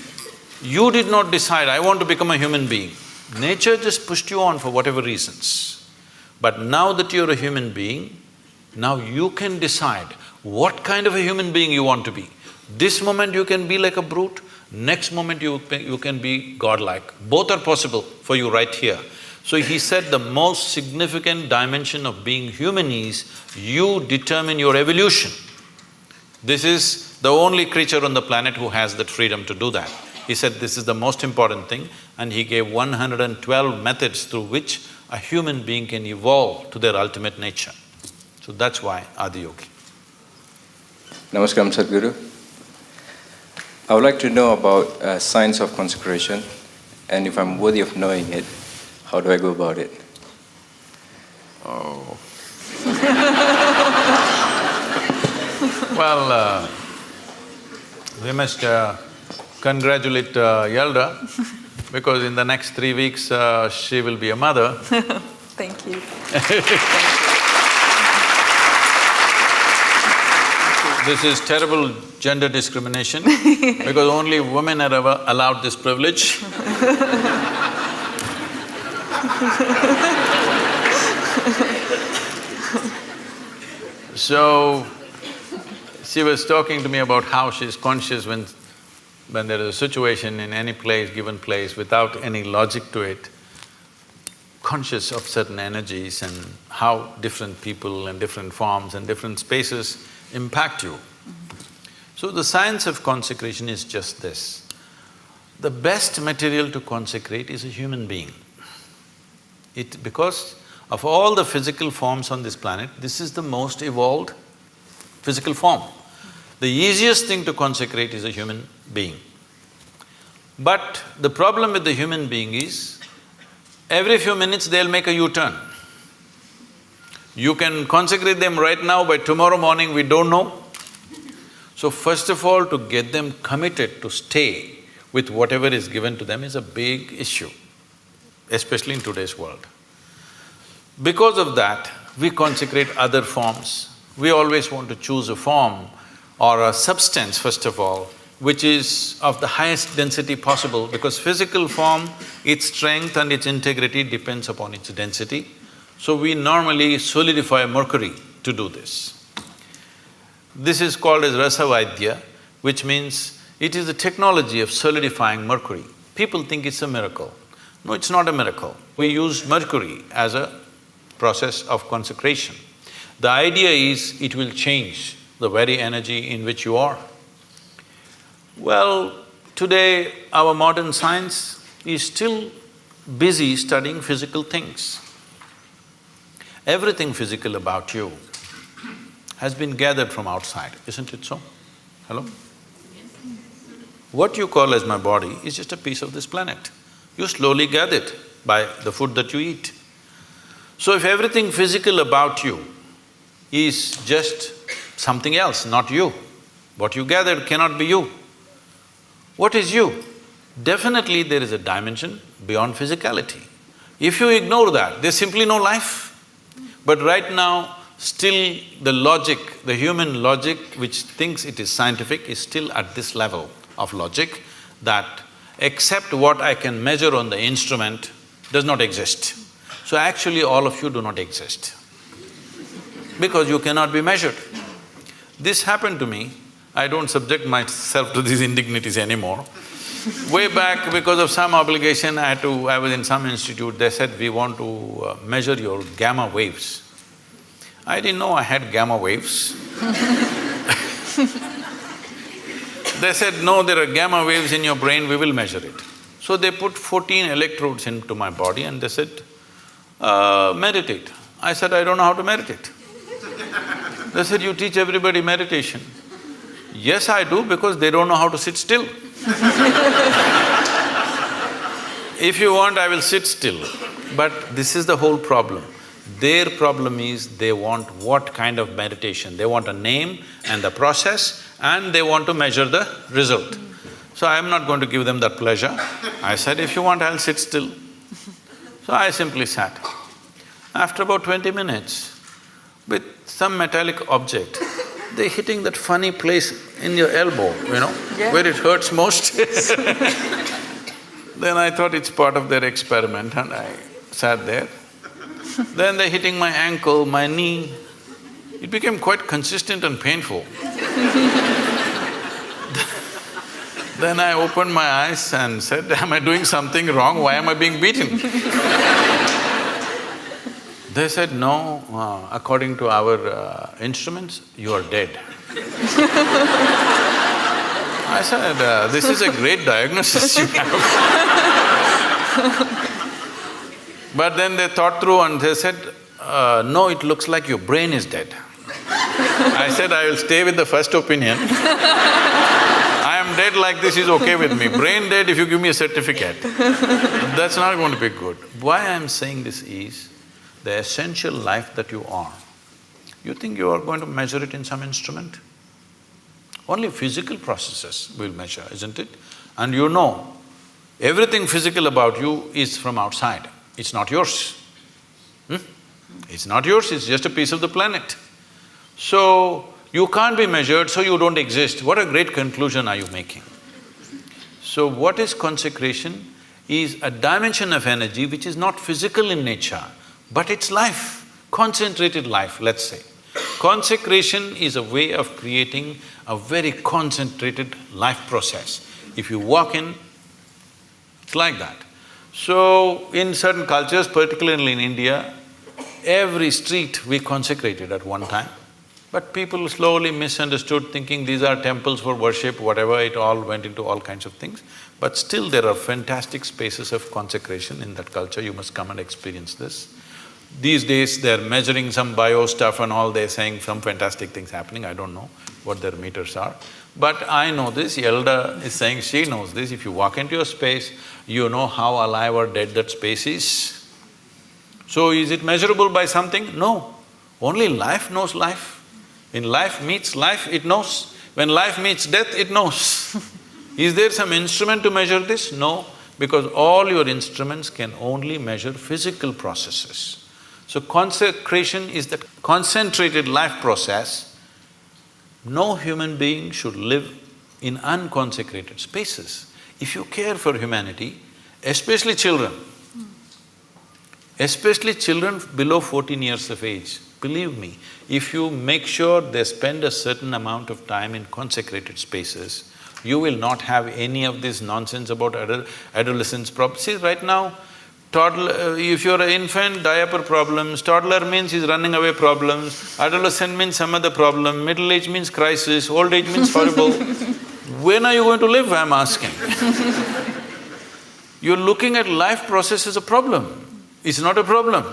you did not decide, I want to become a human being. Nature just pushed you on for whatever reasons. But now that you're a human being, now you can decide what kind of a human being you want to be. This moment you can be like a brute, next moment you can be godlike. Both are possible for you right here. So he said the most significant dimension of being human is you determine your evolution. This is the only creature on the planet who has that freedom to do that. He said this is the most important thing and he gave 112 methods through which a human being can evolve to their ultimate nature. So that's why Adiyogi. Namaskaram, Sadhguru. I would like to know about science of consecration, and if I'm worthy of knowing it, how do I go about it? Oh. Well, we must congratulate Yalda because in the next 3 weeks she will be a mother. Thank you. This is terrible gender discrimination because only women are ever allowed this privilege. So, she was talking to me about how she's conscious when there is a situation in any place, given place, without any logic to it, conscious of certain energies and how different people and different forms and different spaces impact you. So the science of consecration is just this. The best material to consecrate is a human being. Because of all the physical forms on this planet, this is the most evolved physical form. The easiest thing to consecrate is a human being. But the problem with the human being is, every few minutes they'll make a U-turn. You can consecrate them right now, by tomorrow morning we don't know. So first of all, to get them committed to stay with whatever is given to them is a big issue, especially in today's world. Because of that, we consecrate other forms. We always want to choose a form or a substance, first of all, which is of the highest density possible, because physical form, its strength and its integrity depends upon its density. So we normally solidify mercury to do this. This is called as Rasavaidya, which means it is the technology of solidifying mercury. People think it's a miracle. No, it's not a miracle. We use mercury as a process of consecration. The idea is it will change the very energy in which you are. Well, today our modern science is still busy studying physical things. Everything physical about you has been gathered from outside, isn't it so? Hello? What you call as my body is just a piece of this planet. You slowly gather it by the food that you eat. So if everything physical about you is just something else, not you, what you gathered cannot be you. What is you? Definitely there is a dimension beyond physicality. If you ignore that, there's simply no life. But right now, still the logic, the human logic which thinks it is scientific is still at this level of logic that except what I can measure on the instrument does not exist. So actually all of you do not exist because you cannot be measured. This happened to me. I don't subject myself to these indignities anymore. Way back, because of some obligation, I was in some institute, they said, we want to measure your gamma waves. I didn't know I had gamma waves. They said, no, there are gamma waves in your brain, we will measure it. So they put 14 electrodes into my body and they said, meditate. I said, I don't know how to meditate. They said, you teach everybody meditation. Yes, I do, because they don't know how to sit still. If you want, I will sit still. But this is the whole problem. Their problem is they want what kind of meditation? They want a name and the process and they want to measure the result. So I am not going to give them that pleasure. I said, if you want, I'll sit still. So I simply sat. After about 20 minutes, with some metallic object, they're hitting that funny place in your elbow, you know, where it hurts most. Then I thought it's part of their experiment and I sat there. Then they're hitting my ankle, my knee. It became quite consistent and painful. Then I opened my eyes and said, am I doing something wrong? Why am I being beaten? They said, no, according to our instruments, you are dead. I said, this is a great diagnosis you have. But then they thought through and they said, no, it looks like your brain is dead. I said, I will stay with the first opinion. I am dead like this is okay with me. Brain dead if you give me a certificate. That's not going to be good. Why I am saying this is, the essential life that you are, you think you are going to measure it in some instrument? Only physical processes will measure, isn't it? And you know, everything physical about you is from outside, it's not yours. It's not yours, it's just a piece of the planet. So, you can't be measured, so you don't exist. What a great conclusion are you making? So what is consecration? Is a dimension of energy which is not physical in nature, but it's life, concentrated life, let's say. Consecration is a way of creating a very concentrated life process. If you walk in, it's like that. So, in certain cultures, particularly in India, every street we consecrated at one time. But people slowly misunderstood, thinking these are temples for worship, whatever, it all went into all kinds of things. But still there are fantastic spaces of consecration in that culture, you must come and experience this. These days they're measuring some bio stuff and all, they're saying some fantastic things happening, I don't know what their meters are. But I know this, Yalda is saying she knows this, if you walk into a space, you know how alive or dead that space is. So is it measurable by something? No, only life knows life. When life meets life, it knows. When life meets death, it knows. Is there some instrument to measure this? No, because all your instruments can only measure physical processes. So consecration is the concentrated life process. No human being should live in unconsecrated spaces. If you care for humanity, especially children below 14 years of age, believe me, if you make sure they spend a certain amount of time in consecrated spaces, you will not have any of this nonsense about adolescence problems. See, right now, toddler… if you're an infant, diaper problems, toddler means he's running away problems, adolescent means some other problem, middle age means crisis, old age means horrible. When are you going to live, I'm asking? You're looking at life process as a problem. It's not a problem.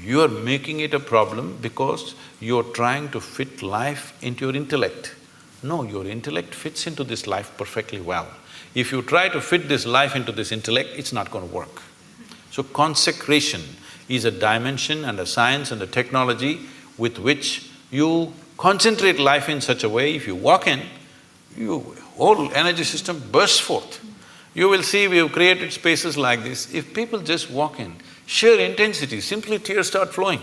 You're making it a problem because you're trying to fit life into your intellect. No, your intellect fits into this life perfectly well. If you try to fit this life into this intellect, it's not going to work. So consecration is a dimension and a science and a technology with which you concentrate life in such a way, if you walk in, your whole energy system bursts forth. You will see we have created spaces like this. If people just walk in, sheer intensity, simply tears start flowing.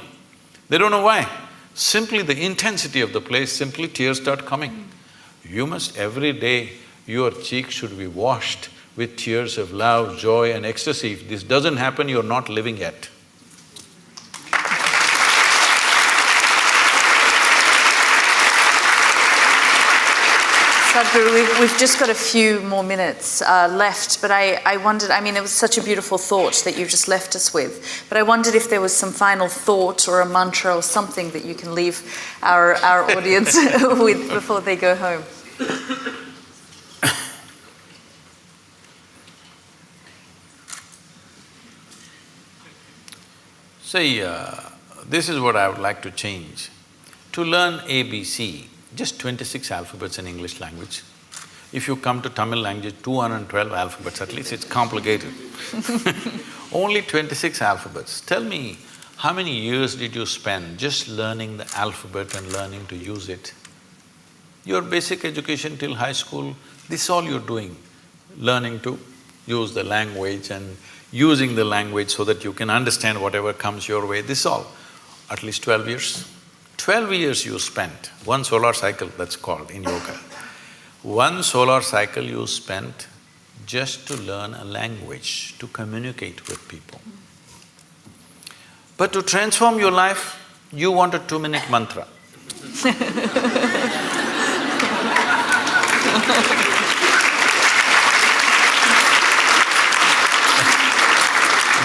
They don't know why. Simply the intensity of the place, simply tears start coming. You must every day, your cheeks should be washed with tears of love, joy and ecstasy. If this doesn't happen, you're not living yet. Sadhguru, we've just got a few more minutes left, but I wondered, I mean, it was such a beautiful thought that you've just left us with, but I wondered if there was some final thought or a mantra or something that you can leave our audience with before they go home. See, this is what I would like to change. To learn ABC, just 26 alphabets in English language. If you come to Tamil language, 212 alphabets, at least it's complicated. Only 26 alphabets. Tell me, how many years did you spend just learning the alphabet and learning to use it? Your basic education till high school, this is all you're doing, learning to use the language and using the language so that you can understand whatever comes your way, this is all. At least 12 years. 12 years you spent, one solar cycle that's called in yoga. One solar cycle you spent just to learn a language, to communicate with people. But to transform your life, you want a 2-minute mantra.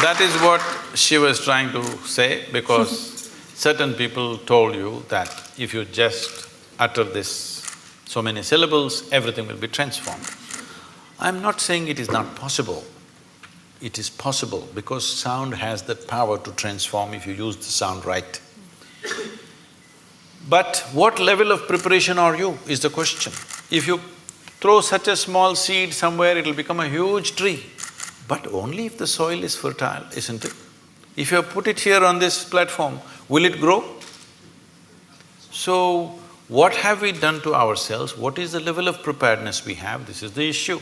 That is what she was trying to say, because certain people told you that if you just utter this so many syllables, everything will be transformed. I'm not saying it is not possible. It is possible because sound has that power to transform if you use the sound right. But what level of preparation are you is the question. If you throw such a small seed somewhere, it'll become a huge tree. But only if the soil is fertile, isn't it? If you have put it here on this platform, will it grow? So, What have we done to ourselves? What is the level of preparedness we have? This is the issue.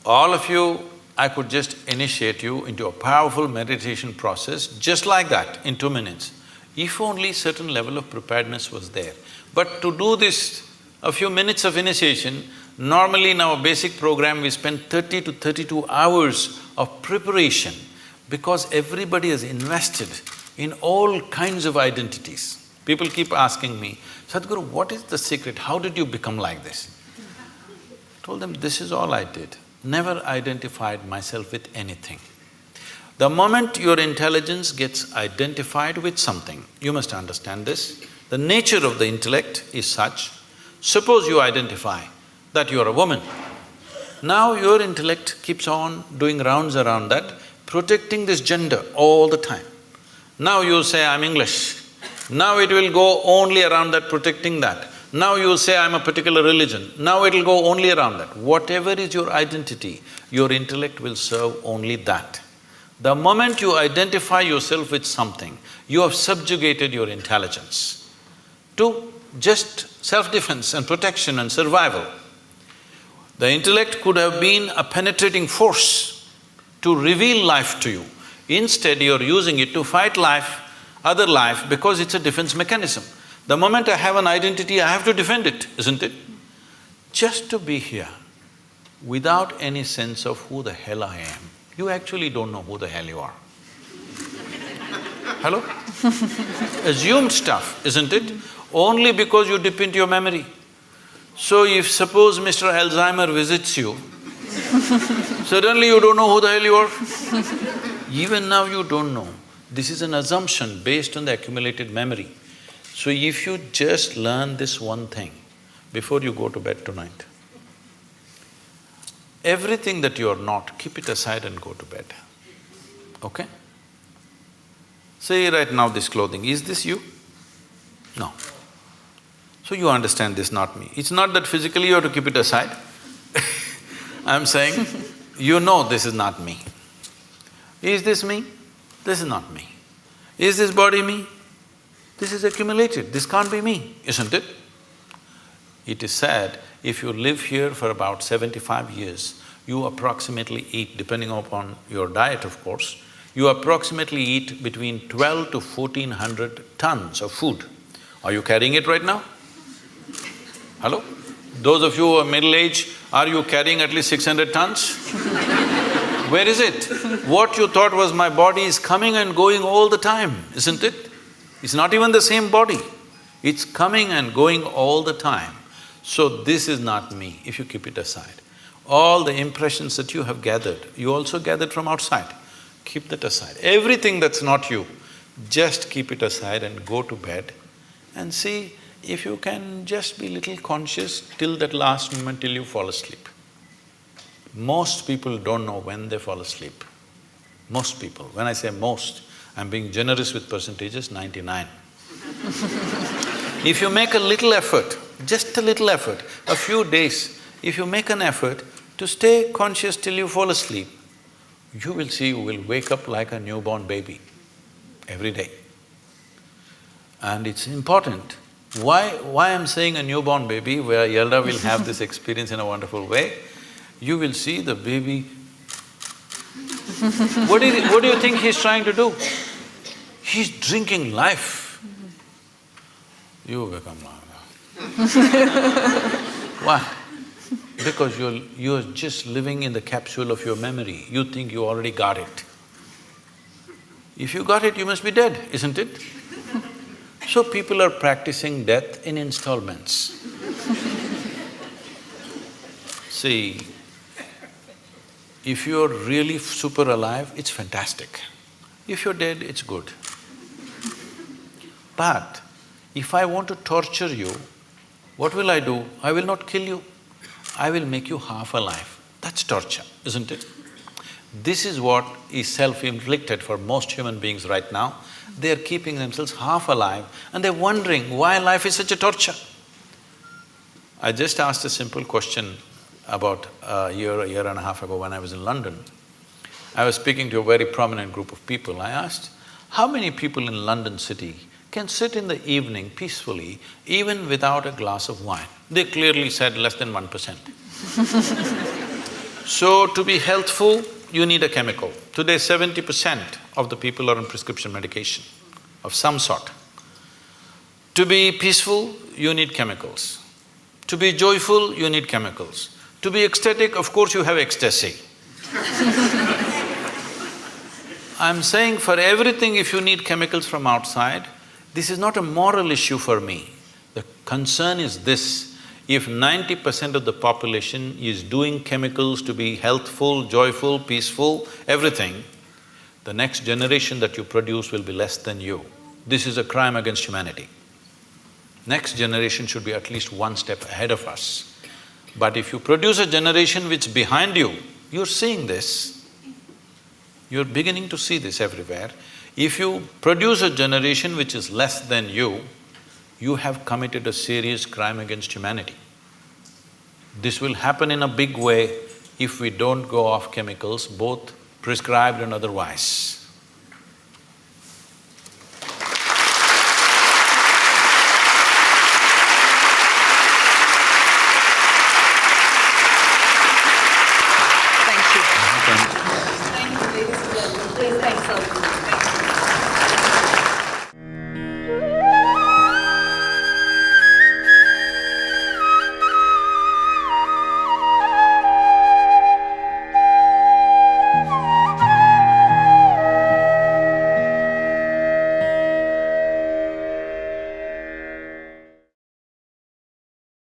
All of you, I could just initiate you into a powerful meditation process just like that in 2 minutes, if only certain level of preparedness was there. But to do this, a few minutes of initiation, normally in our basic program we spend 30 to 32 hours of preparation because everybody has invested in all kinds of identities. People keep asking me, Sadhguru, what is the secret? How did you become like this? I told them, this is all I did. Never identified myself with anything. The moment your intelligence gets identified with something, you must understand this, the nature of the intellect is such, suppose you identify that you are a woman. Now your intellect keeps on doing rounds around that, protecting this gender all the time. Now you say, I'm English. Now it will go only around that, protecting that. Now you say, I'm a particular religion. Now it'll go only around that. Whatever is your identity, your intellect will serve only that. The moment you identify yourself with something, you have subjugated your intelligence to just self-defense and protection and survival. The intellect could have been a penetrating force to reveal life to you. Instead, you're using it to fight life, other life, because it's a defense mechanism. The moment I have an identity, I have to defend it, isn't it? Just to be here, without any sense of who the hell I am, you actually don't know who the hell you are. Hello? Assumed stuff, isn't it? Only because you dip into your memory. So if suppose Mr. Alzheimer visits you, suddenly you don't know who the hell you are. Even now you don't know. This is an assumption based on the accumulated memory. So if you just learn this one thing before you go to bed tonight, everything that you are not, keep it aside and go to bed, okay? Say right now this clothing, is this you? No. So you understand this, not me. It's not that physically you have to keep it aside. I'm saying, you know this is not me. Is this me? This is not me. Is this body me? This is accumulated, this can't be me, isn't it? It is said, if you live here for about 75 years, you approximately eat, depending upon your diet of course, you approximately eat between 12 to 1400 tons of food. Are you carrying it right now? Hello? Those of you who are middle-aged, are you carrying at least 600 tons? Where is it? What you thought was my body is coming and going all the time, isn't it? It's not even the same body. It's coming and going all the time. So this is not me, if you keep it aside. All the impressions that you have gathered, you also gathered from outside. Keep that aside. Everything that's not you, just keep it aside and go to bed and see if you can just be little conscious till that last moment till you fall asleep. Most people don't know when they fall asleep. Most people. When I say most, I'm being generous with percentages, 99. If you make a little effort, just a little effort, a few days, if you make an effort to stay conscious till you fall asleep, you will see you will wake up like a newborn baby every day. And it's important. Why I'm saying a newborn baby, where Yalda will have this experience in a wonderful way, you will see the baby. What do you think he's trying to do? He's drinking life. You become like that. Why? Because you're just living in the capsule of your memory. You think you already got it. If you got it, you must be dead, isn't it? So people are practicing death in installments. See, if you're really super alive, it's fantastic. If you're dead, it's good. But if I want to torture you, what will I do? I will not kill you. I will make you half alive. That's torture, isn't it? This is what is self-inflicted for most human beings right now. They're keeping themselves half alive and they're wondering why life is such a torture. I just asked a simple question about a year and a half ago when I was in London. I was speaking to a very prominent group of people. I asked, how many people in London city can sit in the evening peacefully, even without a glass of wine. They clearly said less than 1%. So, to be healthful, you need a chemical. Today, 70% of the people are on prescription medication of some sort. To be peaceful, you need chemicals. To be joyful, you need chemicals. To be ecstatic, of course you have ecstasy. I'm saying for everything, if you need chemicals from outside, this is not a moral issue for me. The concern is this: if 90% of the population is doing chemicals to be healthful, joyful, peaceful, everything, the next generation that you produce will be less than you. This is a crime against humanity. Next generation should be at least one step ahead of us. But if you produce a generation which is behind you, you're seeing this, you're beginning to see this everywhere. If you produce a generation which is less than you have committed a serious crime against humanity. This will happen in a big way if we don't go off chemicals, both prescribed and otherwise. Thank you. Thank you, ladies and gentlemen. Please thank Sadhguru.